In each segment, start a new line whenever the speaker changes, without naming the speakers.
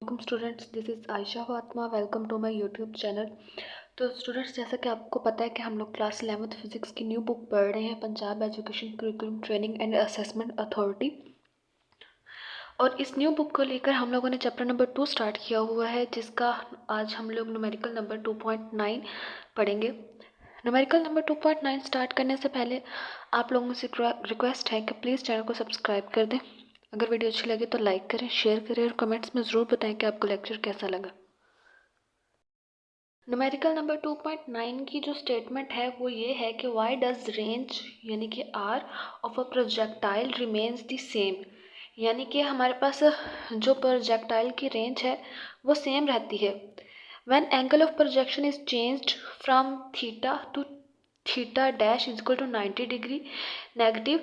वालेकुम students, this is Ayesha Fatima. Welcome to my YouTube channel. तो students, जैसा कि आपको पता है कि हम लोग क्लास 11th फिज़िक्स की न्यू बुक पढ़ रहे हैं, Punjab education curriculum training and assessment authority. और इस न्यू बुक को लेकर हम लोगों ने चैप्टर नंबर 2 स्टार्ट किया हुआ है, जिसका आज हम लोग न्यूमेरिकल नंबर 2.9 पढ़ेंगे। न्यूमेरिकल नंबर 2.9 स्टार्ट करने से पहले आप लोगों से रिक्वेस्ट है कि प्लीज़ चैनल को सब्सक्राइब कर दें। अगर वीडियो अच्छी लगे तो लाइक करें, शेयर करें और कमेंट्स में ज़रूर बताएं कि आपको लेक्चर कैसा लगा। न्यूमेरिकल नंबर 2.9 की जो स्टेटमेंट है वो ये है कि वाई डज रेंज यानी कि R of a projectile remains the same, यानी कि हमारे पास जो प्रोजेक्टाइल की रेंज है वो सेम रहती है। When angle of projection is changed from theta to theta dash is equal to 90 degree negative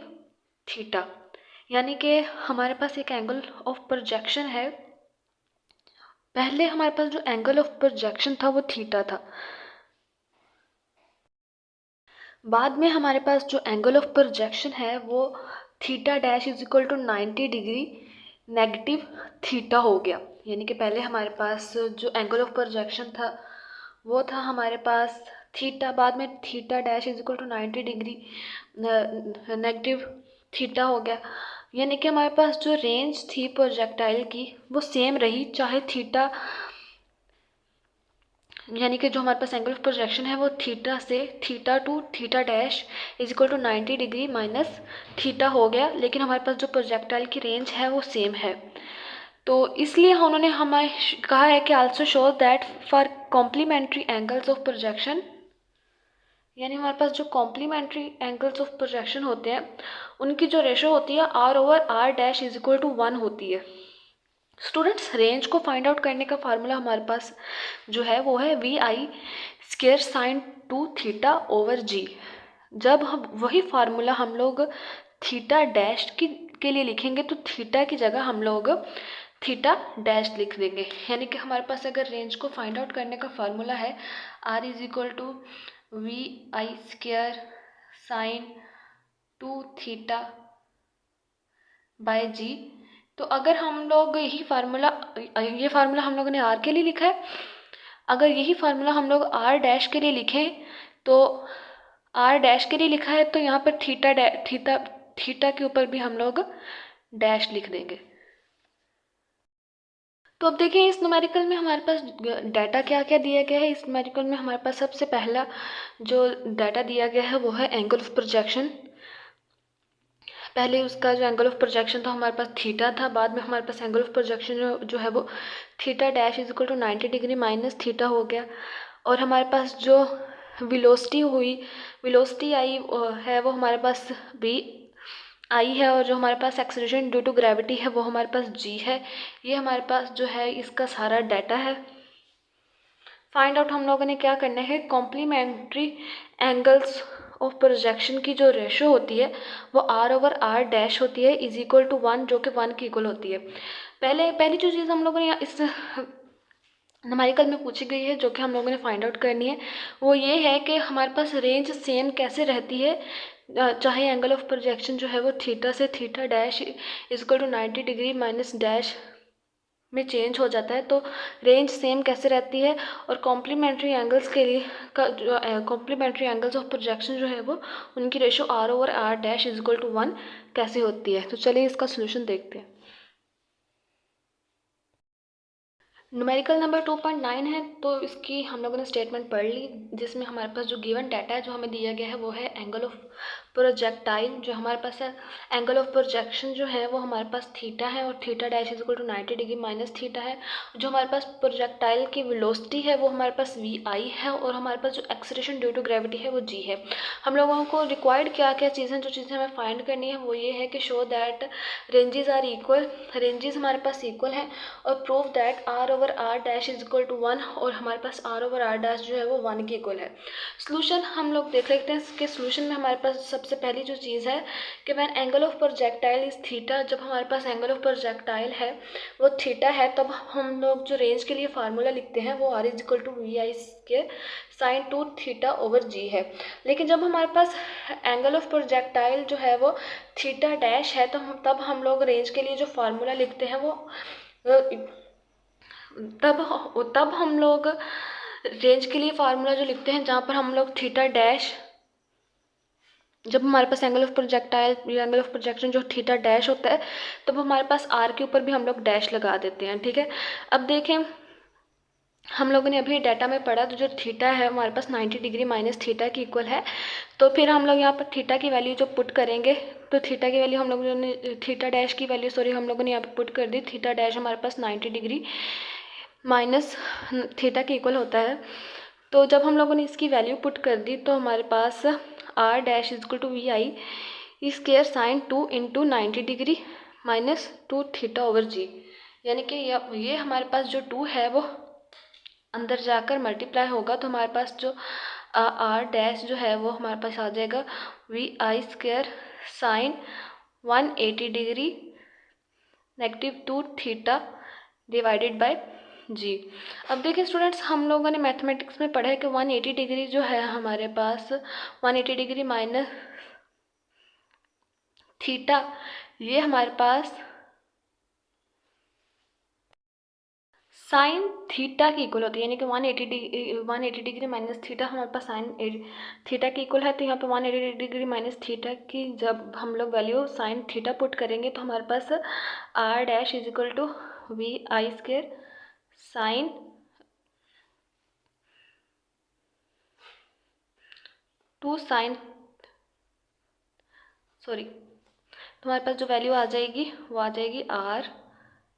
theta, यानी कि हमारे पास एक एंगल ऑफ प्रोजेक्शन है। पहले हमारे पास जो एंगल ऑफ प्रोजेक्शन था वो थीटा था, बाद में हमारे पास जो एंगल ऑफ प्रोजेक्शन है वो theta dash is equal to 90 degree negative theta हो गया। यानी कि पहले हमारे पास जो एंगल ऑफ प्रोजेक्शन था वो था हमारे पास थीटा, बाद में theta dash is equal to 90 degree negative theta हो गया। यानी कि हमारे पास जो रेंज थी प्रोजेक्टाइल की वो सेम रही, चाहे थीटा, यानी कि जो हमारे पास एंगल ऑफ प्रोजेक्शन है वो थीटा से theta to theta dash is equal to 90 degree minus theta हो गया, लेकिन हमारे पास जो प्रोजेक्टाइल की रेंज है वो सेम है। तो इसलिए उन्होंने हमें कहा है कि also show that for complementary angles of projection, यानी हमारे पास जो कॉम्प्लीमेंट्री एंगल्स ऑफ प्रोजेक्शन होते हैं उनकी जो रेशो होती है R over R dash is equal to 1 होती है। स्टूडेंट्स, रेंज को फाइंड आउट करने का फार्मूला हमारे पास जो है वो है V I square sine 2 theta over G. जब हम वही फार्मूला हम लोग थीटा डैश के लिए लिखेंगे तो थीटा की जगह हम लोग थीटा डैश लिख देंगे। यानी कि हमारे पास अगर रेंज को फाइंड आउट करने का फार्मूला है R is equal to V I square sine 2 theta by G, तो अगर हम लोग ये फार्मूला हम लोगों ने आर के लिए लिखा है, अगर यही फार्मूला हम लोग आर डैश के लिए लिखें तो आर डैश के लिए लिखा है तो यहाँ पर थीटा के ऊपर भी हम लोग डैश लिख देंगे। तो अब देखिए इस न्यूमेरिकल में हमारे पास डाटा क्या क्या दिया गया है। इस न्यूमेरिकल में हमारे पास सबसे पहला जो डाटा दिया गया है वो है एंगल ऑफ प्रोजेक्शन। पहले उसका जो एंगल ऑफ प्रोजेक्शन था हमारे पास थीटा था, बाद में हमारे पास एंगल ऑफ प्रोजेक्शन जो है वो theta dash is equal to 90 degree minus theta हो गया। और हमारे पास जो वेलोसिटी आई है वो हमारे पास v आई है, और जो हमारे पास एक्सेलरेशन ड्यू टू ग्रेविटी है वो हमारे पास g है। ये हमारे पास जो है इसका सारा डाटा है। फाइंड आउट हम लोगों ने क्या करना है, कॉम्प्लीमेंट्री एंगल्स ऑफ प्रोजेक्शन की जो रेशो होती है वो आर ओवर आर डैश होती है इज इक्वल टू 1, जो कि 1 की इक्वल होती है। पहली जो चीज़ हम लोगों ने इस न्यूमेरिकल में पूछी गई है जो कि हम लोगों ने फाइंड आउट करनी है वो ये है कि हमारे पास रेंज सेम कैसे रहती है, चाहे एंगल ऑफ प्रोजेक्शन जो है वो थीटा से theta dash is equal to 90 degree minus dash में चेंज हो जाता है, तो रेंज सेम कैसे रहती है। और कॉम्प्लीमेंट्री एंगल्स के लिए कॉम्प्लीमेंट्री एंगल्स ऑफ प्रोजेक्शन जो है वो उनकी ratio R over R dash is equal to 1 कैसे होती है। तो चलिए इसका सोल्यूशन देखते हैं। न्यूमेरिकल नंबर 2.9 है तो इसकी हम लोगों ने स्टेटमेंट पढ़ ली, जिसमें हमारे पास जो गिवन डाटा है जो हमें दिया गया है वो है एंगल ऑफ प्रोजेक्टाइल जो हमारे पास है। एंगल ऑफ प्रोजेक्शन जो है वो हमारे पास थीटा है और theta dash is equal to 90 degree minus theta है। जो हमारे पास प्रोजेक्टाइल की वेलोसिटी है वो हमारे पास वी आई है, और हमारे पास जो एक्सेलरेशन ड्यू टू ग्रेविटी है वो जी है। हम लोगों को रिक्वायर्ड क्या क्या चीज़ें जो चीज़ें हमें फाइंड करनी है वो ये है कि show that ranges are equal, ranges हमारे पास इक्वल हैं, और prove that R over R dash is equal to 1, और हमारे पास आर ओवर आर डैश जो है वो 1 के इक्वल है। सोल्यूशन हम लोग देख लेते हैं। इसके सोल्यूशन में हमारे पास सबसे पहली जो चीज़ है कि when angle of projectile is theta, जब हमारे पास एंगल ऑफ प्रोजेक्टाइल है वो थीटा है तब हम लोग जो रेंज के लिए फार्मूला लिखते हैं वो R is equal to V I के साइन 2 थीटा ओवर जी है। लेकिन जब हमारे पास एंगल ऑफ प्रोजेक्टाइल जो है वो थीटा डैश है तो तब हम लोग रेंज के लिए जो फार्मूला लिखते हैं वो तब हम लोग रेंज के लिए फार्मूला जो लिखते हैं, जहाँ पर हम लोग थीटा डैश, जब हमारे पास एंगल ऑफ प्रोजेक्टाइल या एंगल ऑफ प्रोजेक्शन जो थीटा डैश होता है, तब हमारे पास आर के ऊपर भी हम लोग डैश लगा देते हैं। ठीक है, अब देखें हम लोगों ने अभी डाटा में पढ़ा, तो जो थीटा है हमारे पास 90 डिग्री माइनस थीटा की इक्वल है। तो फिर हम लोग यहाँ पर थीटा की वैल्यू जो पुट करेंगे, तो थीटा की वैल्यू हम लोगों ने, थीटा डैश की वैल्यू सॉरी हम लोगों ने यहाँ पर पुट कर दी। थीटा डैश हमारे पास 90 डिग्री माइनस थीटा की इक्वल होता है। तो जब हम लोगों ने इसकी वैल्यू पुट कर दी, तो हमारे पास R dash is equal to V I square sine 2 into 90 degree minus 2 theta over G, यानी कि ये हमारे पास जो 2 है वो अंदर जाकर मल्टीप्लाई होगा। तो हमारे पास जो आर डैश जो है वो हमारे पास आ जाएगा V I square sine 180 degree negative 2 theta divided by G. अब देखिए स्टूडेंट्स, हम लोगों ने मैथमेटिक्स में पढ़ा है कि 180 डिग्री जो है हमारे पास 180 डिग्री माइनस थीटा, ये हमारे पास साइन थीटा की इक्वल होती है, यानी कि 180 डिग्री माइनस थीटा हमारे पास साइन थीटा की इक्वल है। तो यहाँ पे 180 डिग्री माइनस थीटा की जब हम लोग वैल्यू साइन थीटा पुट करेंगे, तो हमारे पास R dash is equal to V I square sine 2 sine sorry, तो हमारे पास जो वैल्यू आ जाएगी वो आ जाएगी R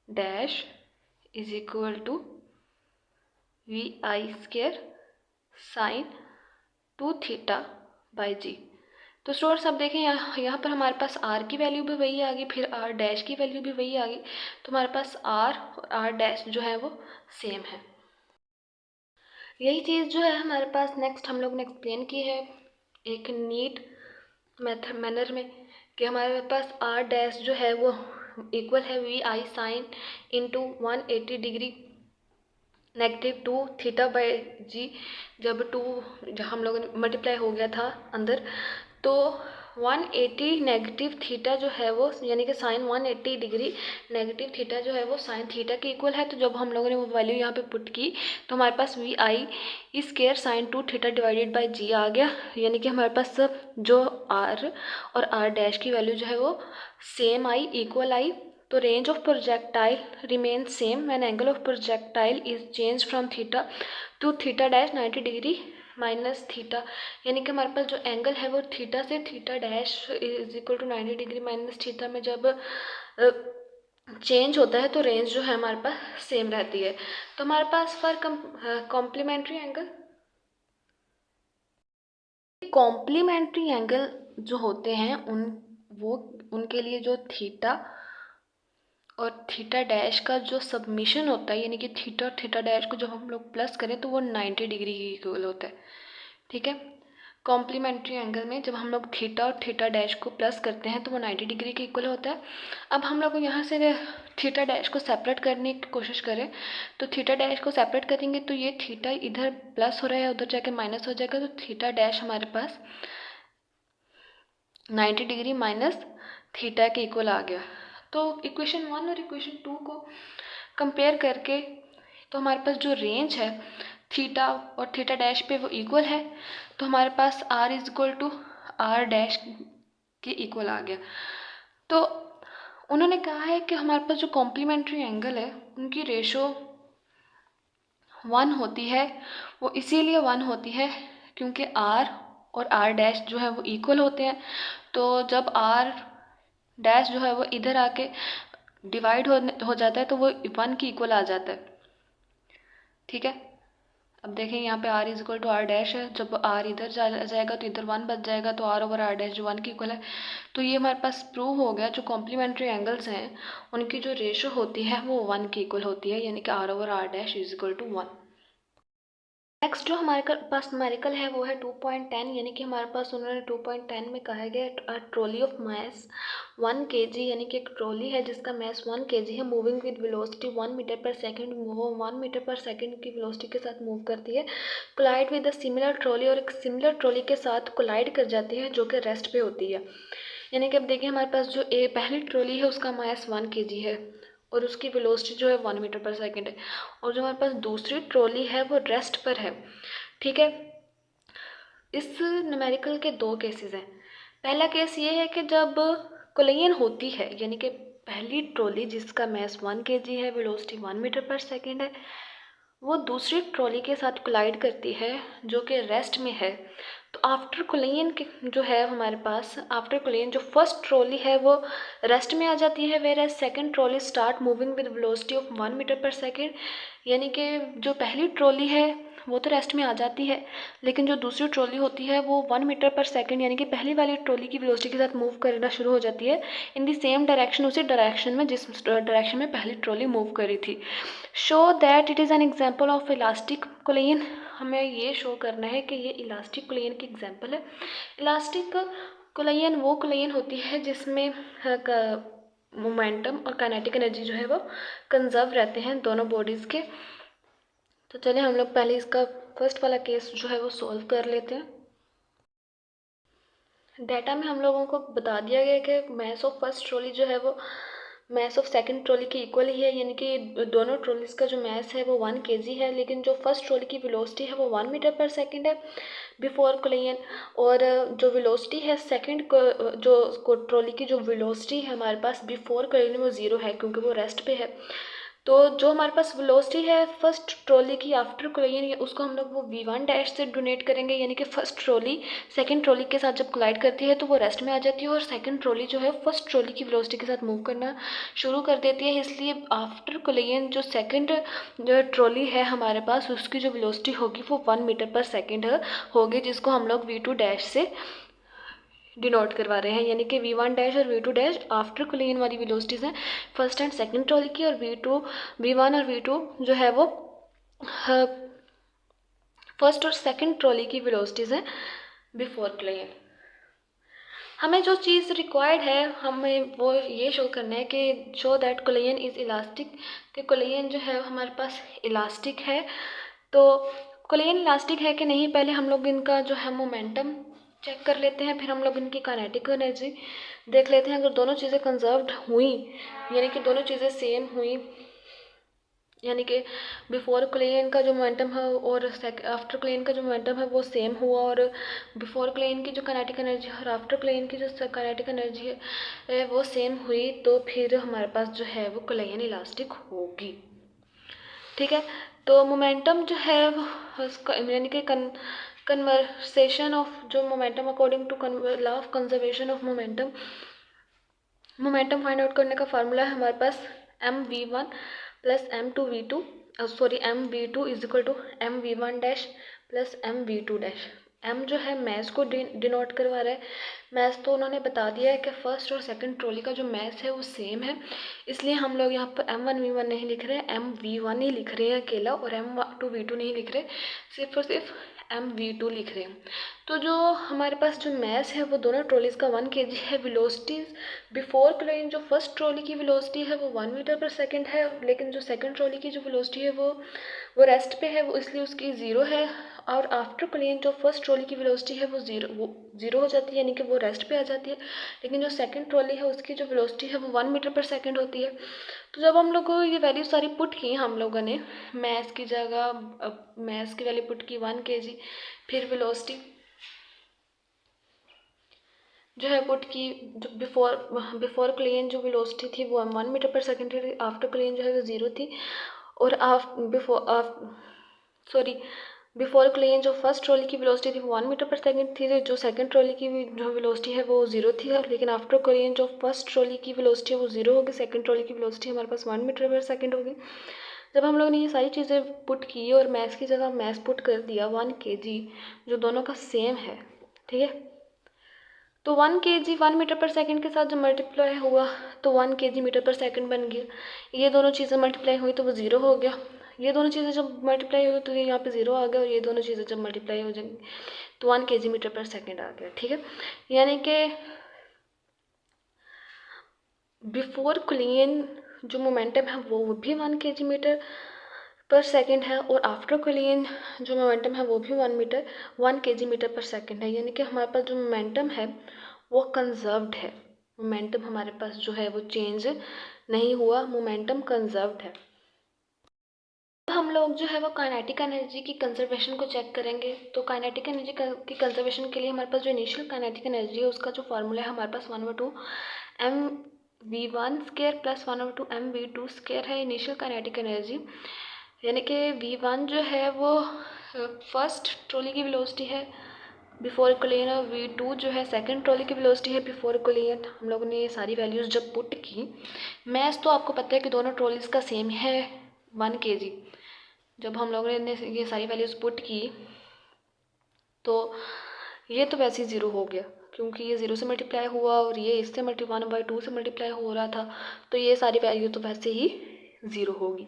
dash is equal to V I square sine 2 theta by G. तो स्टूडेंट्स अब देखें यहाँ पर हमारे पास आर की वैल्यू भी वही आ गई, फिर आर डैश की वैल्यू भी वही आ गई। तो हमारे पास आर और आर डैश जो है वो सेम है। यही चीज़ जो है हमारे पास नेक्स्ट हम लोग ने एक्सप्लेन की है एक नीट मैनर में, कि हमारे पास आर डैश जो है वो इक्वल है V I sine into 180 degree negative 2 theta by G. जब 2 हम लोग मल्टीप्लाई हो गया था अंदर, तो 180 नेगेटिव थीटा जो है वो, यानी कि साइन 180 डिग्री नेगेटिव थीटा जो है वो साइन थीटा के इक्वल है। तो जब हम लोगों ने वो वैल्यू यहाँ पे पुट की, तो हमारे पास V I square sine 2 theta divided by G आ गया, यानी कि हमारे पास जो आर और आर डैश की वैल्यू जो है वो सेम आई, इक्वल आई। तो range of projectile remain same when angle of projectile is change from theta to theta dash 90 degree minus theta, यानी कि हमारे पास जो एंगल है वो थीटा से theta dash is equal to 90 degree minus theta में जब चेंज होता है, तो रेंज जो है हमारे पास सेम रहती है। तो हमारे पास फॉर कॉम्प्लीमेंट्री एंगल जो होते हैं उनके लिए जो थीटा और थीटा डैश का जो सबमिशन होता है, यानी कि थीटा और थीटा डैश को जब हम लोग प्लस करें तो वो 90 डिग्री के इक्वल होता है। ठीक है, कॉम्प्लीमेंट्री एंगल में जब हम लोग थीटा और थीटा डैश को प्लस करते हैं तो वो 90 डिग्री के इक्वल होता है। अब हम लोग यहाँ से थीटा डैश को सेपरेट करने की कोशिश करें, तो थीटा डैश को सेपरेट करेंगे तो ये थीटा इधर प्लस हो रहा है, उधर जाके माइनस हो जाएगा। तो थीटा डैश हमारे पास 90 डिग्री माइनस थीटा के इक्वल आ गया। तो इक्वेशन 1 और इक्वेशन 2 को कंपेयर करके तो हमारे पास जो रेंज है थीटा और थीटा डैश पे वो इक्वल है। तो हमारे पास r is equal to R dash के इक्वल आ गया। तो उन्होंने कहा है कि हमारे पास जो कॉम्प्लीमेंट्री एंगल है उनकी रेशो 1 होती है। वो इसीलिए 1 होती है क्योंकि r और r डैश जो है वो इक्वल होते हैं। तो जब r डैश जो है वो इधर आके डिवाइड हो जाता है तो वो 1 की इक्वल आ जाता है। ठीक है, अब देखें यहाँ पे r is equal to R dash है, जब r इधर जाएगा तो इधर 1 बच जाएगा, तो r ओवर आर डैश जो 1 की इक्वल है। तो ये हमारे पास प्रूव हो गया, जो कॉम्प्लीमेंट्री एंगल्स हैं उनकी जो रेशो होती है वो 1 की इक्वल होती है, यानी कि r over R dash is equal to 1। Next जो हमारे पास न्यूमेरिकल है वो है 2.10, यानी कि हमारे पास उन्होंने 2.10 में कहा गया ट्रॉली ऑफ मैस 1 kg, यानी कि एक ट्रॉली है जिसका मैस 1 kg है, moving with velocity 1 metre per second, वो 1 मीटर पर सेकंड की वेलोसिटी के साथ मूव करती है, collide with a similar trolley, और एक सिमिलर ट्रॉली के साथ कोलाइड कर जाती है जो कि रेस्ट पे होती है। यानी कि अब देखिए हमारे पास जो पहली ट्रॉली है उसका मैस 1 kg है, और उसकी वेलोसिटी जो है 1 मीटर पर सेकेंड है। और जो हमारे पास दूसरी ट्रॉली है वो रेस्ट पर है, ठीक है। इस न्यूमेरिकल के दो केसेस हैं। पहला केस ये है कि जब कोलिजन होती है, यानी कि पहली ट्रॉली जिसका मैस 1 kg है, वेलोसिटी 1 मीटर पर सेकेंड है, वो दूसरी ट्रॉली के साथ कोलाइड करती है जो कि रेस्ट में है। तो आफ्टर कोलिजन के जो है हमारे पास, आफ्टर कोलिजन जो फर्स्ट ट्रॉली है वो रेस्ट में आ जाती है, where as second trolley start moving with velocity of 1 metre per second. यानी कि जो पहली ट्रॉली है वो तो रेस्ट में आ जाती है, लेकिन जो दूसरी ट्रॉली होती है वो 1 मीटर पर सेकेंड यानी कि पहली वाली ट्रॉली की वेलोसिटी के साथ मूव करना शुरू हो जाती है इन द सेम डायरेक्शन, उसी डायरेक्शन में जिस डायरेक्शन में पहली ट्रॉली मूव करी थी। Show that it is an example of elastic collision. हमें ये शो करना है कि ये इलास्टिक कोलिजन की एग्जाम्पल है। इलास्टिक कोलिजन वो कोलिजन होती है जिसमें मोमेंटम और काइनेटिक एनर्जी जो है वो कंजर्व रहते हैं दोनों बॉडीज़ के। तो चलिए हम लोग पहले इसका फर्स्ट वाला केस जो है वो सॉल्व कर लेते हैं। डाटा में हम लोगों को बता दिया गया कि मैस ऑफ फर्स्ट ट्रॉली जो है वो मैस ऑफ सेकंड ट्रॉली के इक्वल ही है, यानी कि दोनों ट्रॉलीज़ का जो मैस है वो 1 kg है, लेकिन जो फर्स्ट ट्रॉली की वेलोसिटी है वो 1 मीटर पर सेकेंड है बिफोर कोलिजन, और जो वेलोसिटी है सेकंड जो ट्रॉली की जो वेलोसिटी है हमारे पास बिफोर कोलिजन वो 0 है, क्योंकि वो रेस्ट पे है। तो जो हमारे पास वेलोसिटी है फर्स्ट ट्रॉली की आफ्टर कोलिजन, उसको हम लोग वो v1 डैश से डोनेट करेंगे, यानी कि फर्स्ट ट्रॉली सेकंड ट्रॉली के साथ जब कोलाइड करती है तो वो रेस्ट में आ जाती है और सेकंड ट्रॉली जो है फर्स्ट ट्रॉली की वेलोसिटी के साथ मूव करना शुरू कर देती है। इसलिए आफ्टर कोलिजन जो सेकंड जो ट्रॉली है हमारे पास उसकी जो वेलोसिटी होगी वो 1 मीटर पर सेकेंड होगी, जिसको हम लोग v2 डैश से डिनोट करवा रहे हैं, यानी कि v1 डैश और v2 डैश आफ्टर कोलिजन वाली वेलोसिटीज़ हैं फर्स्ट एंड सेकंड ट्रॉली की, और v1 और v2 जो है वो फर्स्ट और सेकंड ट्रॉली की वेलोसिटीज़ हैं बिफोर कोलिजन। हमें जो चीज़ रिक्वायर्ड है हमें वो ये शो करना है कि show that collision is elastic, कि कोलिजन जो है हमारे पास इलास्टिक है। तो कोलिजन इलास्टिक है कि नहीं, पहले हम लोग इनका जो है मोमेंटम चेक कर लेते हैं, फिर हम लोग इनकी काइनेटिक एनर्जी देख लेते हैं। अगर दोनों चीज़ें कंजर्व्ड हुई, यानी कि दोनों चीज़ें सेम हुई, यानी कि बिफोर कोलिजन का जो मोमेंटम है और आफ्टर कोलिजन का जो मोमेंटम है वो सेम हुआ, और बिफोर कोलिजन की जो काइनेटिक एनर्जी है और आफ्टर कोलिजन की जो काइनेटिक एनर्जी है वो सेम हुई, तो फिर हमारे पास जो है वो कोलिजन इलास्टिक होगी, ठीक है। तो मोमेंटम जो है यानी कि कन्वर्सेशन ऑफ जो momentum according to law of conservation of momentum, momentum find out करने का फार्मूला है हमारे पास mv1 plus m2v2 sorry mv2 is equal to mv1 डैश प्लस mv2 डैश। m जो है मैस को डिनोट करवा रहा है। मैस तो उन्होंने बता दिया है कि फर्स्ट और सेकंड ट्रॉली का जो मैस है वो सेम है, इसलिए हम लोग यहाँ पर m1v1 नहीं लिख रहे हैं, mv1 ही लिख रहे हैं अकेला, और m2v2 नहीं लिख रहे, सिर्फ और सिर्फ mv2 लिख रहे हैं। तो जो हमारे पास जो मैस है वो दोनों ट्रॉलीज़ का 1 kg है। वेलोसिटीज़ बिफोर कोलिजन जो फर्स्ट ट्रॉली की वेलोसिटी है वो 1 मीटर पर सेकेंड है, लेकिन जो सेकंड ट्रॉली की जो वेलोसिटी है वो रेस्ट पे है, वो इसलिए उसकी 0 है। और आफ्टर कोलिजन जो फर्स्ट ट्रॉली की वेलोसिटी है वो ज़ीरो हो जाती है, यानी कि वो रेस्ट पे आ जाती है, लेकिन जो सेकंड ट्रॉली है उसकी जो वेलोसिटी है वो 1 मीटर पर सेकेंड होती है। तो जब हम लोग को ये वैल्यू सारी पुट की हम लोगों ने, मैस की जगह मैस की वैल्यू पुट की 1 kg, फिर वेलोसिटी जो है पुट की, जो बिफोर कोलिजन जो वेलोसिटी थी वो 1 मीटर पर सेकेंड थी, आफ्टर कोलिजन जो है वो 0 थी, और बिफोर कोलिजन जो फर्स्ट ट्रॉली की वेलोसिटी थी वो 1 मीटर पर सेकेंड थी, जो सेकंड ट्रॉली की जो वेलोसिटी है वो 0 थी, लेकिन आफ्टर कोलिजन जो फर्स्ट ट्रॉली की वेलोसिटी है वो 0 होगी, सेकंड ट्रॉली की वेलोसिटी हमारे पास 1 मीटर पर सेकेंड होगी। जब हम लोग ने ये सारी चीज़ें पुट की और मैस की जगह मैस पुट कर दिया 1 kg जो दोनों का सेम है, ठीक है, तो 1 kg 1 मीटर पर सेकंड के साथ जब मल्टीप्लाई हुआ तो 1 kg मीटर पर सेकंड बन गया। ये दोनों चीज़ें मल्टीप्लाई हुई तो वो 0 हो गया। ये दोनों चीज़ें जब मल्टीप्लाई हुई तो यहाँ पे 0 आ गया, और ये दोनों चीज़ें जब मल्टीप्लाई हो जाएंगी तो 1 kg मीटर पर सेकंड आ गया, ठीक है। यानी कि बिफोर कोलिजन जो मोमेंटम है वो भी 1 kg मीटर पर सेकेंड है, और आफ्टर कोलिजन जो मोमेंटम है वो भी 1 kg मीटर पर सेकेंड है, यानी कि हमारे पास जो मोमेंटम है वो कंजर्व्ड है, मोमेंटम हमारे पास जो है वो चेंज नहीं हुआ, मोमेंटम कंजर्व्ड है। हम लोग जो है वो काइनेटिक एनर्जी की कंजर्वेशन को चेक करेंगे। तो काइनेटिक एनर्जी की कंजर्वेशन के लिए हमारे पास जो इनिशियल काइनेटिक एनर्जी है उसका जो फार्मूला है हमारे पास 1/2 mv1 square plus 1/2 mv2 square है इनिशियल काइनेटिक एनर्जी। यानी कि v1 जो है वो फर्स्ट ट्रॉली की वेलोसिटी है बिफोर कोलिजन, और v2 जो है सेकंड ट्रॉली की वेलोसिटी है बिफोर कोलिजन। हम लोगों ने ये सारी वैल्यूज़ जब पुट की, मैथ तो आपको पता है कि दोनों ट्रॉलीज़ का सेम है 1 kg। जब हम लोगों ने ये सारी वैल्यूज़ पुट की तो ये तो वैसे ही ज़ीरो हो गया, क्योंकि ये 0 से मल्टीप्लाई हुआ और ये इससे 1/2 से मल्टीप्लाई हो रहा था, तो ये सारी वैल्यू तो वैसे ही ज़ीरो होगी।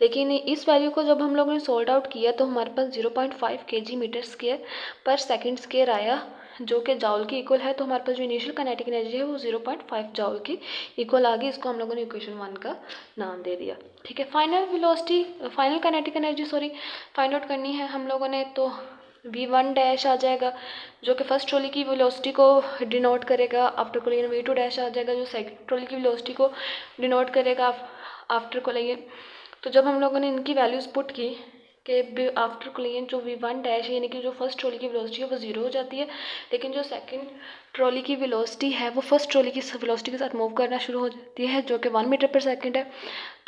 लेकिन इस वैल्यू को जब हम लोगों ने सॉल्ट आउट किया तो हमारे पास 0.5 kg मीटर स्क्वायर पर सेकंड स्क्वायर आया, जो कि जाउल की इक्वल है। तो हमारे पास जो इनिशियल काइनेटिक एनर्जी है वो 0.5 जाउल की इक्वल आ गई। इसको हम लोगों ने इक्वेशन 1 का नाम दे दिया। ठीक है, final kinetic energy find out करनी है हम लोगों ने। तो v1 डैश आ जाएगा जो कि फर्स्ट ट्रॉली की वेलोसिटी को डिनोट करेगा आफ्टर कोलिजन। v2 डैश आ जाएगा जो सेकंड ट्रॉली की वेलोसिटी को डिनोट करेगा आफ्टर कोलिजन। तो जब हम लोगों ने इनकी वैल्यूज़ पुट की कि आफ्टर कोलिजन जो v1 डैश है यानी कि जो फर्स्ट ट्रॉली की वेलोसिटी है वो 0 हो जाती है, लेकिन जो सेकंड ट्रॉली की वेलोसिटी है वो फर्स्ट ट्रॉली की वेलोसिटी के साथ मूव करना शुरू हो जाती है, जो कि 1 मीटर पर सेकंड है।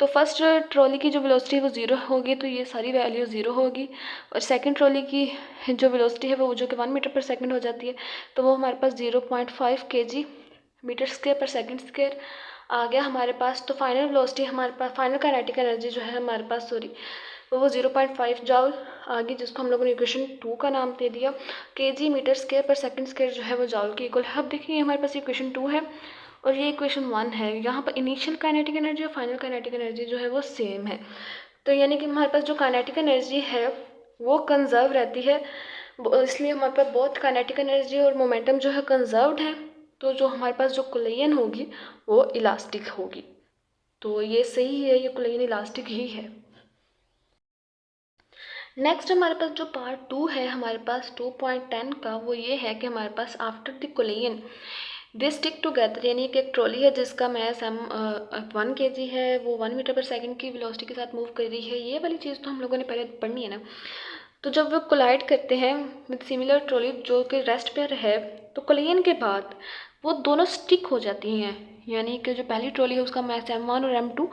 तो फर्स्ट ट्रॉली की जो वेलोसिटी है वो 0 होगी, तो ये सारी वैल्यू 0 होगी। और सेकंड ट्रॉली की जो वेलोसिटी है वो जो कि 1 मीटर पर सेकंड हो जाती है, तो वो हमारे पास 0.5 kg मीटर स्क्वायर पर सेकंड स्क्वायर आ गया हमारे पास। तो फाइनल वेलोसिटी हमारे पास, फाइनल काइनेटिक एनर्जी जो है हमारे पास वो 0.5 जाउल आ गई, जिसको हम लोगों ने इक्वेशन 2 का नाम दे दिया। kg मीटर स्क्वायर पर सेकंड स्क्वायर जो है वो जाउल की इक्वल है। अब देखिए हमारे पास इक्वेशन 2 है और ये इक्वेशन 1 है। यहाँ पर इनिशियल काइनेटिक एनर्जी और फाइनल काइनेटिक एनर्जी जो है वो सेम है। तो यानी कि हमारे पास जो काइनेटिक एनर्जी है वो कंजर्व रहती है, इसलिए हमारे पास बहुत काइनेटिक एनर्जी और मोमेंटम जो है कंजर्व्ड है। तो जो हमारे पास जो कोलिजन होगी वो इलास्टिक होगी। तो ये सही है, ये कोलिजन इलास्टिक ही है। नेक्स्ट हमारे पास जो पार्ट 2 है हमारे पास 2.10 का, वो ये है कि हमारे पास after the collision they stick together, यानी कि एक ट्रॉली है जिसका मैस 1 kg है, वो 1 मीटर पर सेकंड की वेलोसिटी के साथ मूव कर रही है। ये वाली चीज़ तो हम लोगों ने पहले पढ़नी है ना। तो जब वो कोलाइड करते हैं विद सिमिलर ट्रॉली जो कि रेस्ट पर है, तो कोलिजन के बाद वो दोनों स्टिक हो जाती हैं, यानी कि जो पहली ट्रॉली है उसका मैस m1 और m2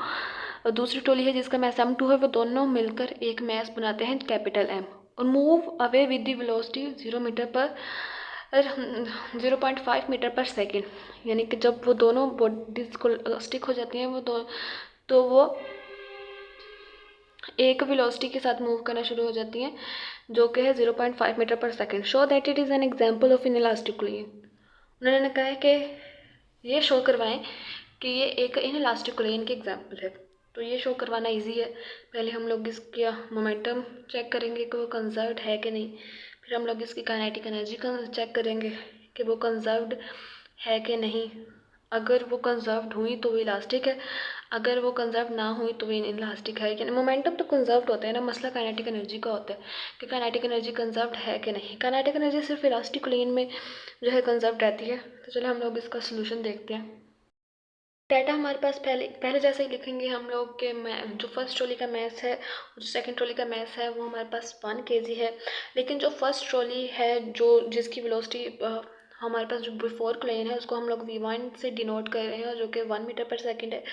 और दूसरी ट्रॉली है जिसका मैस m2 है, वो दोनों मिलकर एक मैस बनाते हैं कैपिटल M और move away with the velocity 0.5 metre per second. यानी कि जब वो दोनों बॉडीज को स्टिक हो जाती हैं तो वो एक वेलोसिटी के साथ मूव करना शुरू हो जाती हैं, जो कि है 0.5 metre per second. Show that it is an example of inelastic collision. उन्होंने कहा है कि ये शो करवाएं कि ये एक इनइलास्टिक कोलिजन की एग्जाम्पल है। तो ये शो करवाना इजी है। पहले हम लोग इसका मोमेंटम चेक करेंगे कि वो कंजर्व्ड है कि नहीं, फिर हम लोग इसकी काइनेटिक एनर्जी का चेक करेंगे कि वो कंजर्व्ड है कि नहीं। अगर वो कंजर्व्ड हुई तो वो इलास्टिक है, अगर वो कंजर्व ना हुई तो वो इलास्टिक है। यानी मोमेंटम तो कंजर्व्ड होता है ना, मसला काइनेटिक एनर्जी का होता है कि काइनेटिक एनर्जी कंजर्व्ड है कि नहीं। काइनेटिक एनर्जी सिर्फ इलास्टिक कोलिजन में जो है कंजर्व्ड रहती है। तो चलो हम लोग इसका सोल्यूशन देखते हैं। डाटा हमारे पास पहले जैसे ही लिखेंगे हम लोग के जो फर्स्ट ट्रॉली का मैस है और जो सेकंड ट्रॉली का मैस है वो हमारे पास 1 kg है, लेकिन जो फर्स्ट ट्रॉली है जिसकी वेलोसिटी हमारे पास जो बिफोर कोलिजन है उसको हम लोग v1 से डिनोट कर रहे हैं जो कि 1 मीटर पर सेकंड है,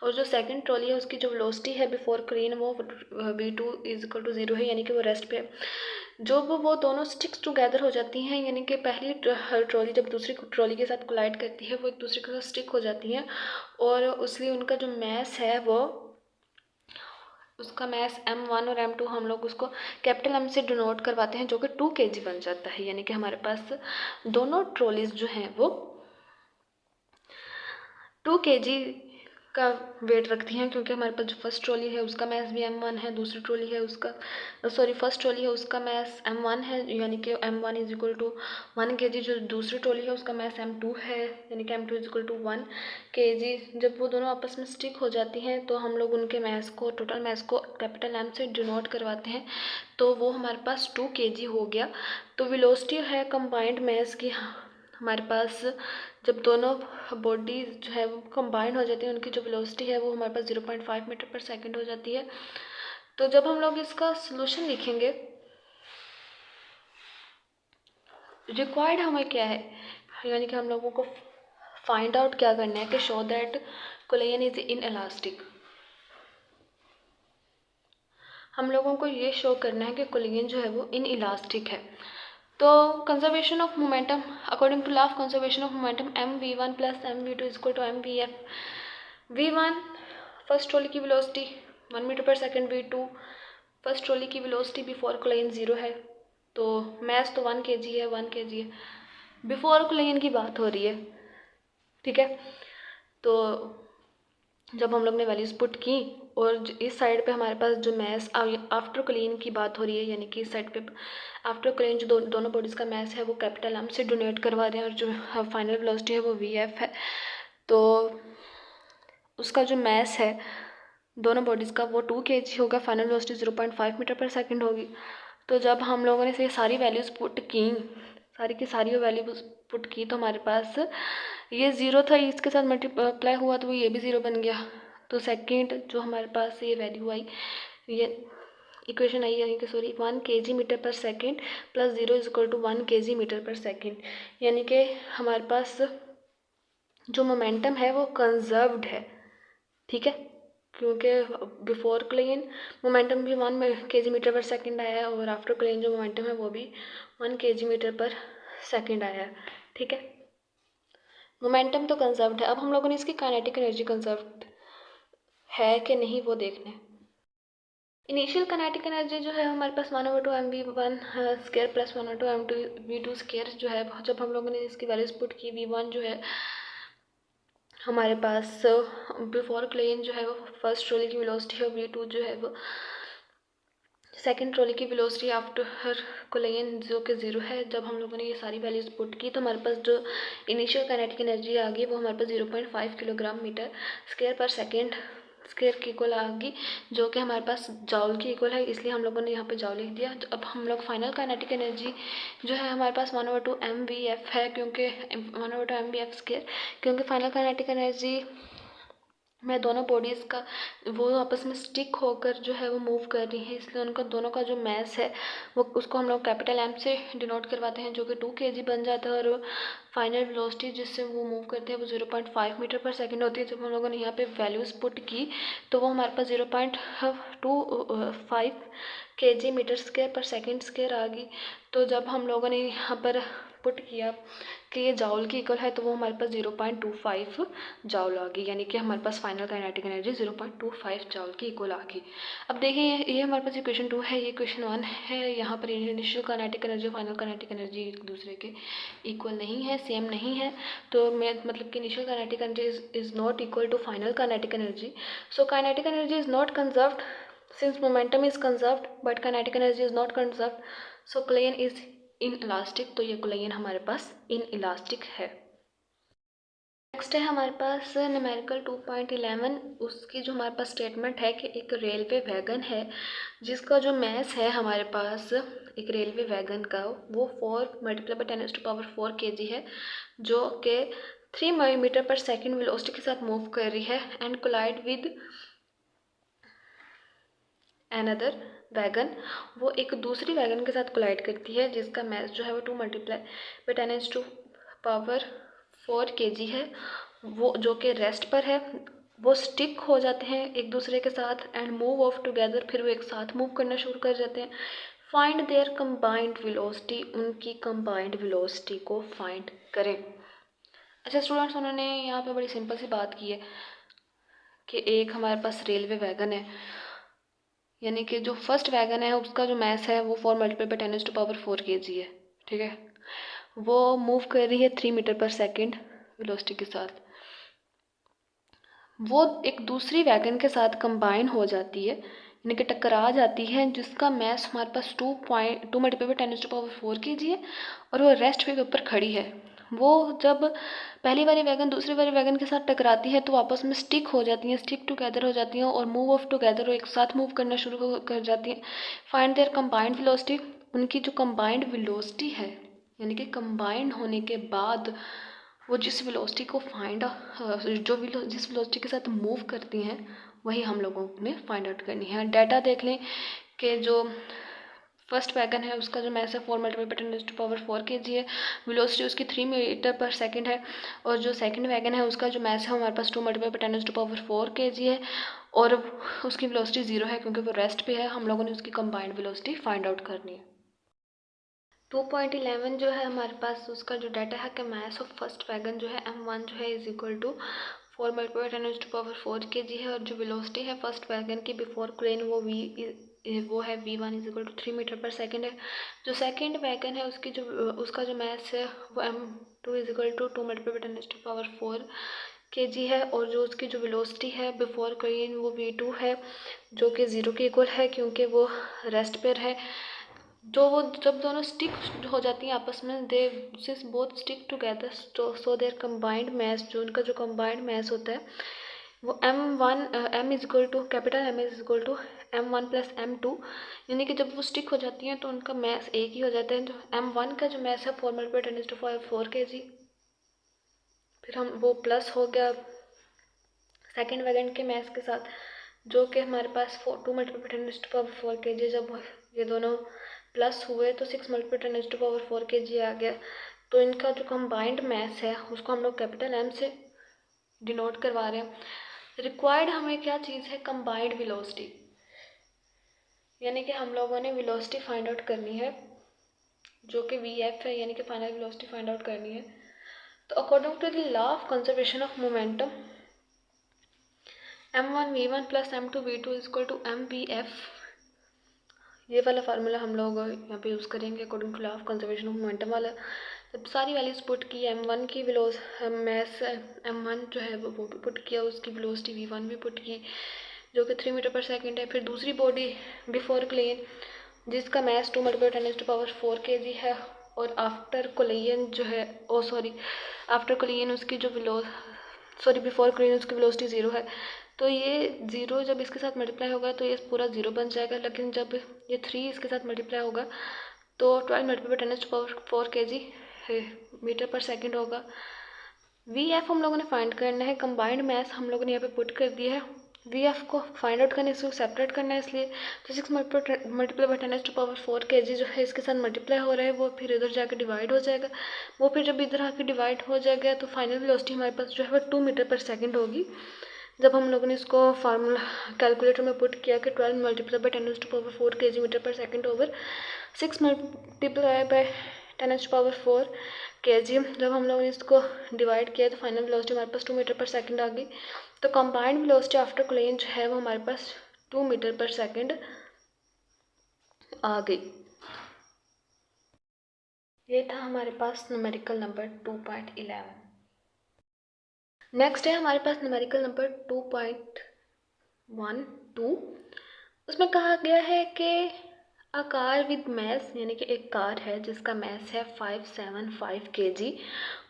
और जो सेकंड ट्रॉली है उसकी जो वेलोसिटी है बिफोर कोलिजन वो v2 = 0 है, यानी कि वो रेस्ट पे। जब वो दोनों स्टिक्स टुगेदर हो जाती हैं, यानी कि पहली ट्रॉली जब दूसरी ट्रॉली के साथ कोलाइड करती है वो एक दूसरे के साथ स्टिक हो जाती हैं, और उसलिए उनका जो मैस है वो उसका मैस m1 और m2 हम लोग उसको कैपिटल M से डिनोट करवाते हैं, जो कि 2 kg बन जाता है। यानी कि हमारे पास दोनों ट्रॉलीज जो हैं वो 2 kg का वेट रखती हैं, क्योंकि हमारे पास जो फर्स्ट ट्रॉली है उसका मैस भी m1 है, दूसरी ट्रॉली है उसका फर्स्ट ट्रॉली है उसका मैस m1 है, यानी कि m1 = 1 kg। जो दूसरी ट्रॉली है उसका मैस m2 है, यानी कि m2 = 1 kg। जब वो दोनों आपस में स्टिक हो जाती हैं तो हम लोग उनके मैस को, टोटल मैस को कैपिटल M से डिनोट करवाते हैं, तो वो हमारे पास 2 kg हो गया। तो वेलोसिटी है कंबाइंड मैस की हमारे पास जब दोनों बॉडी जो है वो कंबाइन हो जाती है, उनकी जो वेलोसिटी है वो हमारे पास 0.5 मीटर पर सेकंड हो जाती है। तो जब हम लोग इसका सोल्यूशन लिखेंगे, रिक्वायर्ड हमें क्या है, यानी कि हम लोगों को फाइंड आउट क्या करना है कि show that collision is in elastic. हम लोगों को ये शो करना है कि कोलिजन जो है वो इन इलास्टिक है। तो conservation of momentum according to law of conservation of momentum mv1 plus mv2 is equal to mvf। v1 first trolley की velocity 1 metre per second, v2 first trolley की वेलोसिटी बिफोर कोलिजन 0 है, तो mess तो 1 kg है, 1 kg है। Before collision की बात हो रही है, ठीक है। तो जब हम लोग ने वैल्यूज़ पुट की और इस साइड पे हमारे पास जो मैस आफ्टर कोलिजन की बात हो रही है, यानी कि इस साइड पे आफ्टर कोलिजन जो दोनों बॉडीज़ का मैस है वो कैपिटल एम से डोनेट करवा रहे हैं, और जो फाइनल वेलोसिटी है वो वी एफ है। तो उसका जो मैस है दोनों बॉडीज़ का वो 2 kg होगा, final velocity 0.5 metre per second होगी। तो जब हम लोगों ने ये सारी वैल्यूज़ पुट की, सारी की सारी वैल्यूज़ पुट की, तो हमारे पास ये 0 था, इसके साथ मल्टीप्लाई हुआ तो वो ये भी 0 बन गया। तो सेकंड जो हमारे पास ये वैल्यू आई, ये इक्वेशन आई, यानी कि sorry 1 kg metre per second plus 0 is equal to 1 kg metre per second, यानी कि हमारे पास जो मोमेंटम है वो कंजर्व्ड है, ठीक है। क्योंकि बिफोर कोलिजन मोमेंटम भी 1 kg मीटर पर सेकंड आया है, और आफ्टर कोलिजन जो मोमेंटम है वो भी 1 kg मीटर पर सेकंड आया है, ठीक है। मोमेंटम तो कंजर्व्ड है। अब हम लोगों ने इसकी काइनेटिक एनर्जी कंजर्व्ड है कि नहीं वो देखना है। इनिशियल काइनेटिक एनर्जी जो है हमारे पास 1/2mv1 square plus 1/2mv2 square जो है, जब हम लोगों ने इसकी वैल्यूज पुट की, v1 जो है हमारे पास बिफोर कोलिजन जो है वो फर्स्ट ट्रॉली की वेलोसिटी है, v2 जो है वो सेकंड ट्रॉली की वेलोसिटी आफ्टर कोलिजन जो कि 0 है। जब हम लोगों ने ये सारी वैल्यूज पुट की तो हमारे पास जो इनिशियल काइनेटिक एनर्जी आ गई वो हमारे पास 0.5 किलोग्राम मीटर स्क्वायर पर सेकेंड स्क्वायर की इक्वल आ गई, जो कि हमारे पास जॉल की इक्वल है, इसलिए हम लोगों ने यहाँ पे जॉल लिख दिया। अब हम लोग फाइनल काइनेटिक एनर्जी जो है हमारे पास 1/2mvf है, क्योंकि 1/2mvf स्क्वायर, क्योंकि फाइनल काइनेटिक एनर्जी में दोनों बॉडीज़ का वो आपस में स्टिक होकर जो है वो मूव कर रही है, इसलिए उनका दोनों का जो मैस है वो उसको हम लोग कैपिटल एम से डिनोट करवाते हैं, जो कि 2 kg बन जाता है, और फाइनल वेलोसिटी जिससे वो मूव करते हैं वो 0.5 मीटर पर सेकंड होती है। जब हम लोगों ने यहाँ पे वैल्यूज़ पुट की तो वो हमारे पास 0.25 kg मीटर स्क्वायर पर सेकंड स्क्वायर आ गई। तो जब हम लोगों ने यहाँ पर पुट किया कि ये जाउल की इक्वल है, तो वो हमारे पास 0.25 जाउल आ गई, यानी कि हमारे पास फाइनल काइनेटिक एनर्जी 0.25 जाउल की इक्वल आ गई। अब देखिए ये हमारे पास इक्वेशन 2 है, ये इक्वेशन 1 है। यहाँ पर initial kinetic energy final kinetic energy एक दूसरे के इक्वल नहीं है, सेम नहीं है। तो मैं मतलब कि initial kinetic energy is not equal to final kinetic energy, so kinetic energy is not conserved since momentum is conserved but kinetic energy is not conserved, so collision is inelastic। तो ये collision हमारे पास inelastic है। Next है हमारे पास numerical 2.11। उसकी जो हमारे पास statement है कि एक रेलवे वैगन है जिसका जो मैस है हमारे पास एक रेलवे वैगन का वो 4 × 10⁴ kg है, जो कि 3 मीटर पर सेकेंड वेलोसिटी के साथ मूव कर रही है and collide with another wagon. वो एक दूसरी वैगन के साथ कोलाइड करती है जिसका मैस जो है वो 2 × 10⁴ kg है, वो जो कि रेस्ट पर है। वो स्टिक हो जाते हैं एक दूसरे के साथ एंड मूव ऑफ टुगेदर, फिर वो एक साथ मूव करना शुरू कर जाते हैं। फाइंड देयर कंबाइंड वेलोसिटी, उनकी कंबाइंड वेलोसिटी को फाइंड करें। अच्छा स्टूडेंट्स, उन्होंने यहाँ पे बड़ी सिंपल सी बात की है कि एक हमारे पास रेलवे वैगन है, यानी कि जो फर्स्ट वैगन है उसका जो मैस है वो 4 × 10⁴ kg है, ठीक है। वो मूव कर रही है 3 मीटर पर सेकेंड वेलोसिटी के साथ। वो एक दूसरी वैगन के साथ कंबाइन हो जाती है, यानी कि टकरा जाती है, जिसका मैस हमारे पास 2 × 10⁴ kg है, और वो रेस्ट पे ऊपर खड़ी है। वो जब पहली वाली वैगन दूसरी वाली वैगन के साथ टकराती है तो आपस में स्टिक हो जाती हैं, स्टिक टुगेदर हो जाती हैं और मूव ऑफ टुगेदर, एक साथ मूव करना शुरू कर जाती हैं। फाइंड देयर कंबाइंड वेलोसिटी, उनकी जो कंबाइंड वेलोसिटी है, यानी कि कंबाइंड होने के बाद वो जिस वेलोसिटी को जिस वेलोसिटी के साथ मूव करती हैं वही हम लोगों ने फाइंड आउट करनी है। डाटा देख लें कि जो फर्स्ट वैगन है उसका जो मैस है 4 मल्टीप्लाई बाय 10⁻⁴ kg है, वेलोसिटी उसकी 3 मीटर पर सेकंड है। और जो सेकंड वैगन है उसका जो मैस है हमारे पास 2 मल्टीप्लाई बाय 10⁻⁴ kg है और उसकी वेलोसिटी 0 है क्योंकि वो रेस्ट पे है। हम लोगों ने उसकी कंबाइंड वेलोसिटी फाइंड आउट करनी है। 2.11 जो है हमारे पास उसका जो डाटा है कि मैस ऑफ फर्स्ट वैगन जो है m1 जो है is equal to 4 multiply 10⁻⁴ kg है और जो वेलोसिटी है फर्स्ट वैगन की बिफोर क्रेन वो है v1 is equal to 3 metre per second है। जो सेकंड वैगन है उसका जो मैस है वो m2 is equal to 2 multiply by 10⁻⁴ kg है और जो उसकी जो वेलोसिटी है बिफोर क्रेन वो v2 है जो कि 0 के इक्वल है क्योंकि वो रेस्ट पर है। वो जब दोनों स्टिक हो जाती हैं आपस में they since both stick together so their combined mass जो उनका जो कंबाइंड मैस होता है वो m is equal to capital M is equal to m1 plus m2, यानी कि जब वो स्टिक हो जाती हैं तो उनका मैस एक ही हो जाता है। जो m1 का जो मैस है 4 मल्टीप्लाई 10⁻⁴ kg, फिर हम वो प्लस हो गया सेकेंड वैगन के मैस के साथ जो कि हमारे पास 2 मल्टीप्लाई 10⁻⁴ kg। जब ये दोनों प्लस हुए तो 6 मल्टीप्लाई 10⁻⁴ kg आ गया। तो इनका जो कंबाइंड मैस है उसको हम लोग कैपिटल M से डिनोट करवा रहे हैं। रिक्वायर्ड हमें क्या चीज़ है, कंबाइंड वेलोसिटी, यानी कि हम लोगों ने वेलोसिटी फाइंड आउट करनी है जो कि VF है, यानी कि फाइनल वेलोसिटी फाइंड आउट करनी है। तो according to the law of conservation of momentum m1 v1 plus m2 v2 is equal to mvf, ये वाला फार्मूला हम लोग यहाँ पे यूज़ करेंगे according to law of conservation of momentum वाला। जब सारी वैल्यूज पुट की, m1 की मैस m1 जो है वो भी पुट किया, उसकी वेलोसिटी v1 भी पुट की जो कि 3 मीटर पर सेकंड है। फिर दूसरी बॉडी बिफोर क्लेन जिसका मैस 2 मल्टीप्लाई 10⁻⁴ kg है और आफ्टर कोलिजन जो है आफ्टर कोलिजन उसकी जो बिफोर कोलिजन उसकी वेलोसिटी 0 है। तो ये 0 जब इसके साथ मल्टीप्लाई होगा तो ये पूरा 0 बन जाएगा, लेकिन जब ये 3 इसके साथ मल्टीप्लाई होगा तो 12 multiply by 10⁻⁴ kg metre per second होगा। VF हम लोगों ने फाइंड करना है, कंबाइंड मैस हम लोगों ने यहाँ पे पुट कर दिया है। VF को फाइंड आउट करने से सेपरेट करना है, इसलिए तो 6 मल्टीप्लाई बाय 10⁻⁴ kg जो है इसके साथ मल्टीप्लाई हो रहा है वो फिर इधर जाकर डिवाइड हो जाएगा। वो फिर जब इधर आकर डिवाइड हो जाएगा तो फाइनल वेलोसिटी हमारे पास जो है वो 2 मीटर पर सेकंड होगी। जब हम लोगों ने इसको फार्मूला कैलकुलेटर में पुट किया कि 12 multiply by 10⁻⁴ kg metre per second over 6 multiply by 10⁻⁴ kg, जब हम लोगों ने इसको डिवाइड किया तो फाइनल वेलोसिटी हमारे पास 2 मीटर पर सेकंड आ गई। तो कंबाइंड वेलोसिटी आफ्टर कोलिजन जो है वो हमारे पास 2 मीटर पर सेकंड आ गई। ये था हमारे पास न्यूमेरिकल नंबर 2.11। नेक्स्ट है हमारे पास न्यूमेरिकल नंबर 2.12। उसमें कहा गया है कि अ कार विद मैस, यानी कि एक कार है जिसका मैस है 575 kg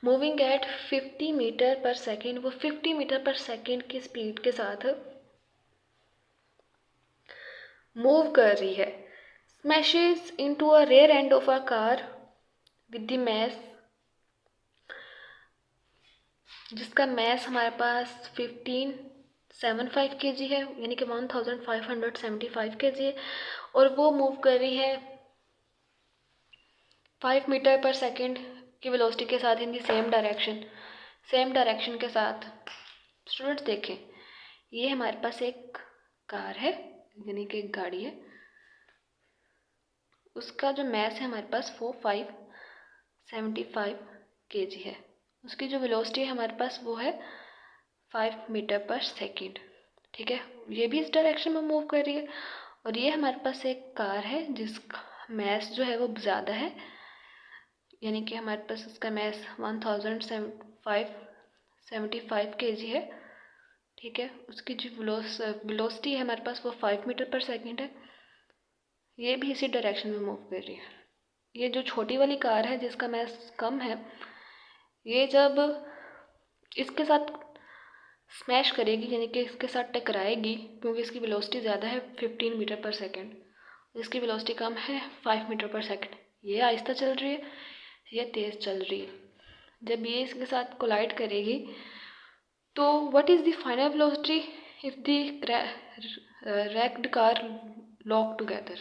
moving at 50 metre per second, वो 50 मीटर पर सेकेंड की स्पीड के साथ मूव कर रही है। Smashes into a rear end of a car with the mass, जिसका मैस हमारे पास 1575 kg है, यानी कि 1575 kg है और वो मूव कर रही है 5 मीटर पर सेकेंड की वेलोसिटी के साथ इन दी सेम डायरेक्शन के साथ। स्टूडेंट्स देखें, ये हमारे पास एक कार है, यानी कि एक गाड़ी है, उसका जो मैस है हमारे पास वो 575 kg है। उसकी जो वेलोसिटी है हमारे पास वो है 5 मीटर पर सेकेंड। ठीक है, ये भी इस डायरेक्शन में मूव कर रही है और ये हमारे पास एक कार है जिसका मैस जो है वो ज़्यादा है, यानी कि हमारे पास उसका मैस 1575 kg है। ठीक है, उसकी जो वेलोसिटी है हमारे पास वो 5 मीटर पर सेकेंड है। ये भी इसी डायरेक्शन में मूव कर रही है। ये जो छोटी वाली कार है जिसका मैस कम है, ये जब इसके साथ स्मैश करेगी, यानी कि इसके साथ टकराएगी, क्योंकि इसकी वेलोसिटी ज़्यादा है 15 मीटर पर सेकेंड, इसकी वेलोसिटी कम है 5 मीटर पर सेकेंड। ये आहिस्ता चल रही है, ये तेज़ चल रही है। जब ये इसके साथ कोलाइड करेगी तो what is the final velocity if the raked car lock together,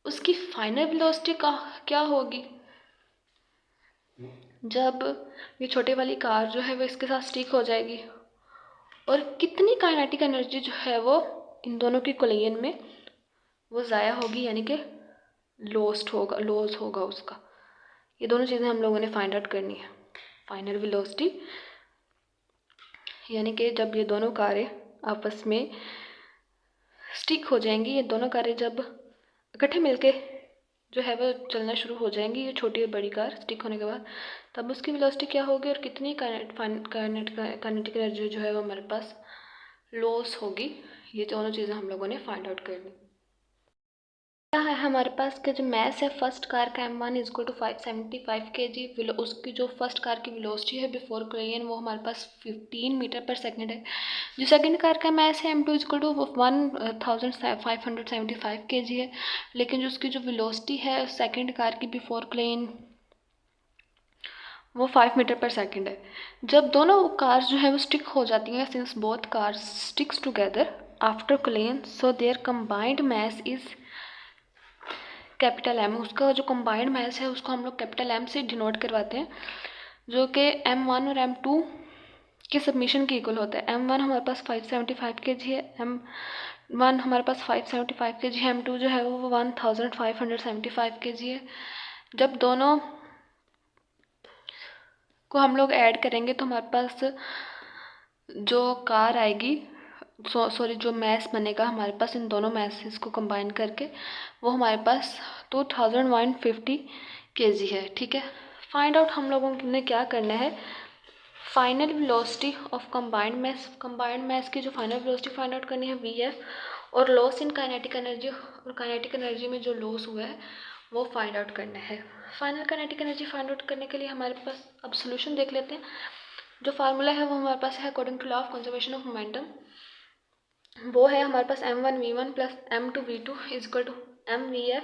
उसकी फाइनल वेलोसिटी का क्या होगी जब ये छोटे वाली कार जो है वो इसके साथ स्टिक हो जाएगी, और कितनी काइनेटिक एनर्जी जो है वो इन दोनों की कोलिजन में वो ज़ाया होगी, यानी कि लॉस होगा उसका। ये दोनों चीज़ें हम लोगों ने फाइंड आउट करनी है। फाइनल वेलोसिटी यानी कि जब ये दोनों कारें आपस में स्टिक हो जाएंगी, ये दोनों कारें जब इकट्ठे मिलके जो है वो चलना शुरू हो जाएंगी, ये छोटी और बड़ी कार स्टिक होने के बाद, तब उसकी वेलोसिटी क्या होगी और कितनी काइनेटिक एनर्जी जो है वो हमारे पास लॉस होगी। ये दोनों चीज़ें हम लोगों ने फाइंड आउट करनी है। हमारे पास का जो मैस है फर्स्ट कार का m1 is equal to 575 kg, उसकी जो फर्स्ट कार की वेलोसिटी है बिफोर कोलिजन वो हमारे पास 15 मीटर पर सेकंड है। जो सेकंड कार का मैस है m2 is equal to 1575 kg है, लेकिन जो उसकी जो वेलोसिटी है सेकंड कार की बिफोर कोलिजन वो 5 मीटर पर सेकंड है। जब दोनों कार्स जो है वो स्टिक हो जाती हैं, since both cars sticks together after collision, so their combined mass is capital M. उसका जो कंबाइंड मैस है उसको हम लोग कैपिटल एम से डिनोट करवाते हैं, जो कि m1 और m2 के सबमिशन के इक्वल होता है। m1 हमारे पास 575 kg है, m1 हमारे पास 575 kg है, m2 जो है वो 1575 kg है। जब दोनों को हम लोग ऐड करेंगे तो हमारे पास जो कार आएगी, सॉरी जो मैस बनेगा हमारे पास इन दोनों मैसेस को कंबाइन करके, वो हमारे पास 2150 kg है। ठीक है, फाइंड आउट हम लोगों ने क्या करना है, final velocity of combined mass की जो फाइनल वेलोसिटी फाइंड आउट करनी है Vf, और लॉस इन काइनेटिक एनर्जी, और काइनेटिक एनर्जी में जो लॉस हुआ है वो फाइंड आउट करना है। Final kinetic energy find out करने के लिए हमारे पास अब सोल्यूशन देख लेते हैं। जो फार्मूला है वो हमारे पास है according to law of conservation of momentum, वो है हमारे पास m1v1 plus m2v2 is equal to mvf।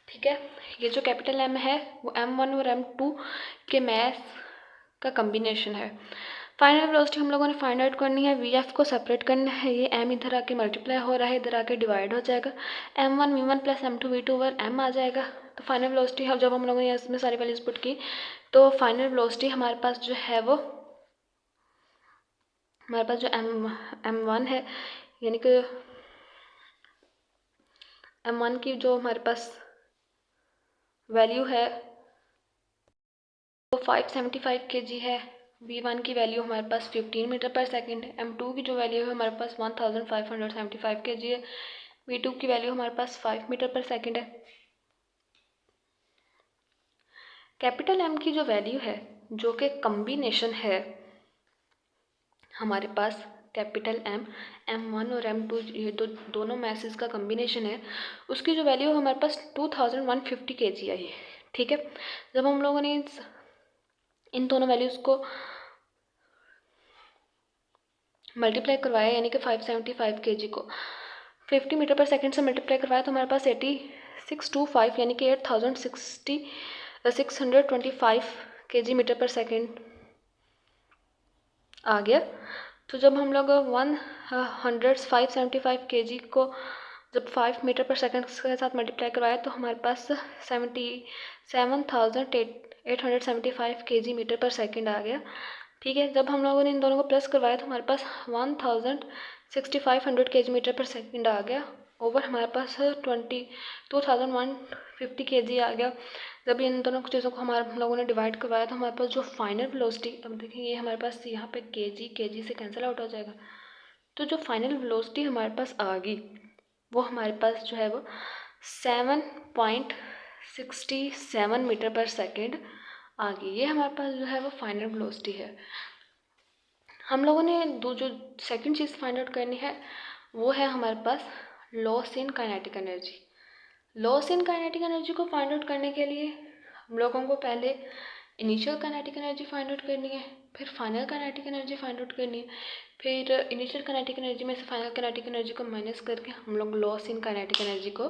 ठीक है, ये जो कैपिटल M है वो m1 और m2 के मैस का कम्बिनेशन है। फाइनल वेलोसिटी हम लोगों ने फाइंड आउट करनी है, Vf को सेपरेट करना है, ये m इधर आके मल्टीप्लाई हो रहा है, इधर आके डिवाइड हो जाएगा, m1v1 plus m2v2 over m आ जाएगा। तो फाइनल वेलोसिटी जब हम लोगों ने इसमें सारी वैल्यूज पुट की तो फाइनल वेलोसिटी हमारे पास जो है वो हमारे पास जो m1 है, यानी कि m1 की जो हमारे पास वैल्यू है वो 575 kg है, v1 की वैल्यू हमारे पास 15 मीटर पर सेकंड है, m2 की जो वैल्यू है हमारे पास 1575 kg है, v2 की वैल्यू हमारे पास 5 मीटर पर सेकंड है। कैपिटल M की जो वैल्यू है जो कि कम्बिनेशन है हमारे पास कैपिटल m1 और m2 ये दोनों मैसेज का कम्बिनेशन है, उसकी जो वैल्यू हमारे पास 2150 kg आई है। ठीक है, जब हम लोगों ने इन दोनों वैल्यूज़ को मल्टीप्लाई करवाया, यानी कि 575 kg को 50 मीटर पर सेकंड से मल्टीप्लाई करवाया तो हमारे पास 8625 यानी कि 625 kg मीटर पर सेकंड आ गया। तो जब हम लोग 575 kg को जब 5 मीटर पर सेकंड के साथ मल्टीप्लाई करवाया तो हमारे पास 7875 kg मीटर पर सेकंड आ गया। ठीक है, जब हम लोगों ने इन दोनों को प्लस करवाया तो हमारे पास 16,500 kg मीटर पर सेकंड आ गया, ओवर हमारे पास 2150 kg आ गया। जब इन दोनों चीज़ों को हम लोगों ने डिवाइड करवाया तो हमारे पास जो फाइनल वेलोसिटी, अब देखिए ये हमारे पास यहाँ पे kg से कैंसिल आउट हो जाएगा, तो जो फाइनल वेलोसिटी हमारे पास आ गई वो हमारे पास जो है वो 7.67 मीटर पर सेकेंड आ गई। ये हमारे पास जो है वो फाइनल वेलोसिटी है। हम लोगों ने जो सेकंड चीज़ फाइंड आउट करनी है वो है हमारे पास loss in kinetic energy. Loss in kinetic energy को फाइंड आउट करने के लिए हम लोगों को पहले initial kinetic energy find out करनी है, फिर final kinetic energy find out करनी है, फिर इनिशियल काइनेटिक एनर्जी में से फाइनल काइनेटिक एनर्जी को माइनस करके हम लोग लॉस इन काइनेटिक एनर्जी को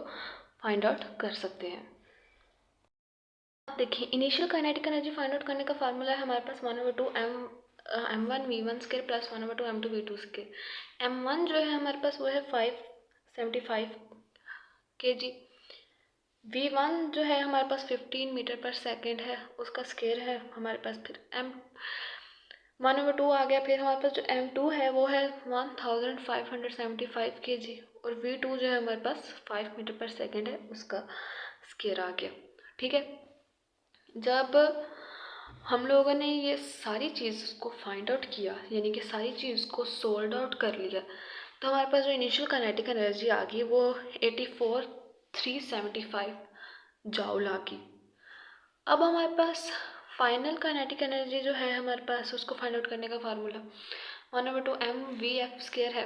फाइंड आउट कर सकते हैं। अब देखिए initial kinetic energy find out करने का फार्मूला है हमारे पास 1/2 m1 v1 square plus 1/2 m2 v2 square. m1 जो है हमारे पास वो है 575 kg। v1 जो है हमारे पास 15 मीटर पर सेकेंड है, उसका स्क्वायर है हमारे पास। फिर m 1/2 आ गया। फिर हमारे पास जो m2 है वो है 1575 kg और v2 जो है हमारे पास 5 मीटर पर सेकेंड है, उसका स्क्वायर आ गया। ठीक है, जब हम लोगों ने ये सारी चीज़ को फाइंड आउट किया, यानी कि सारी चीज़ को सोल्ड आउट कर लिया, तो हमारे पास जो इनिशियल काइनेटिक एनर्जी आ गई वो 84,375 जॉउल आ गई। अब हमारे पास फाइनल काइनेटिक एनर्जी जो है हमारे पास, उसको फाइंड आउट करने का फार्मूला 1/2 mvf स्क्वायर है,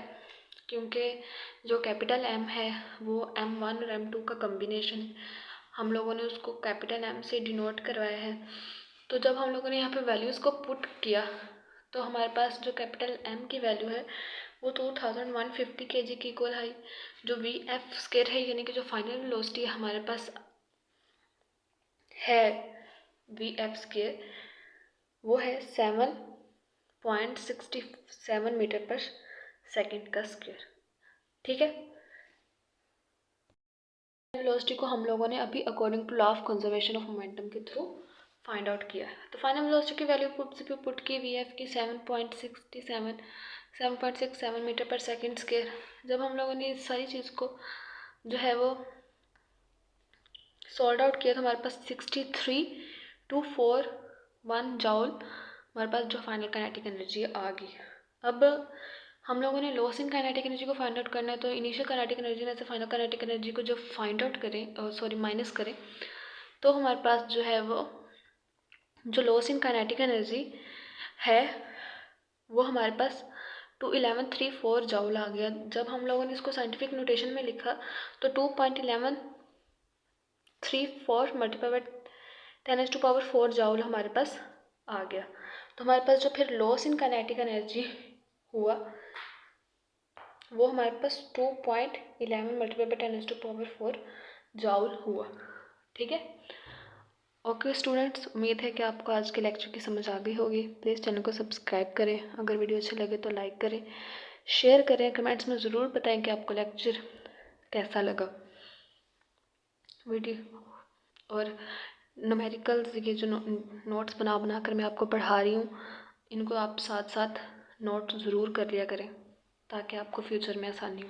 क्योंकि जो कैपिटल M है वो m1 और m2 का कम्बिनेशन है। हम लोगों ने उसको कैपिटल M से डिनोट करवाया है। तो जब हम लोगों ने यहाँ पे वैल्यूज़ को पुट किया तो हमारे पास जो कैपिटल M की वैल्यू है वो 2150 kg की इक्वल आई। जो vf स्क्वायर है, यानी कि जो फाइनल वेलोसिटी हमारे पास है vf स्क्वायर, वो है 7.67 मीटर पर सेकेंड का स्क्वायर। ठीक है, वेलोसिटी को हम लोगों ने अभी according to law of conservation of momentum के थ्रू फाइंड आउट किया है। तो फाइनल वेलोसिटी की वैल्यू पुट की vf की 7.67 मीटर पर सेकेंड स्क्वायर। जब हम लोगों ने इस सारी चीज़ को जो है वो सॉल्व आउट किया तो हमारे पास 63,241 जॉउल हमारे पास जो फाइनल काइनेटिक एनर्जी आ गई। अब हम लोगों ने लॉस इन काइनेटिक एनर्जी को फाइंड आउट करना है, तो इनिशियल काइनेटिक एनर्जी में से फाइनल काइनेटिक एनर्जी को जब फाइंड आउट करें, माइनस करें, तो हमारे पास जो है वो जो लॉस इन काइनेटिक एनर्जी है वो हमारे पास 21134 जॉउल आ गया। जब हम लोगों ने इसको साइंटिफिक नोटेशन में लिखा तो 2.1134 मल्टीप्लाई बाय 10⁻⁴ जॉउल हमारे पास आ गया। तो हमारे पास जो फिर लॉस इन काइनेटिक एनर्जी हुआ वो हमारे पास 2.11 मल्टीप्लाई बाय 10⁻⁴ जॉउल हुआ। ठीक है, ओके स्टूडेंट्स, उम्मीद है कि आपको आज के लेक्चर की समझ आ गई होगी। प्लीज़ चैनल को सब्सक्राइब करें, अगर वीडियो अच्छा लगे तो लाइक करें, शेयर करें, कमेंट्स में ज़रूर बताएं कि आपको लेक्चर कैसा लगा वीडियो। और न्यूमेरिकल्स ये जो नोट्स बना कर मैं आपको पढ़ा रही हूँ, इनको आप साथ साथ नोट ज़रूर कर लिया करें ताकि आपको फ्यूचर में आसानी हो।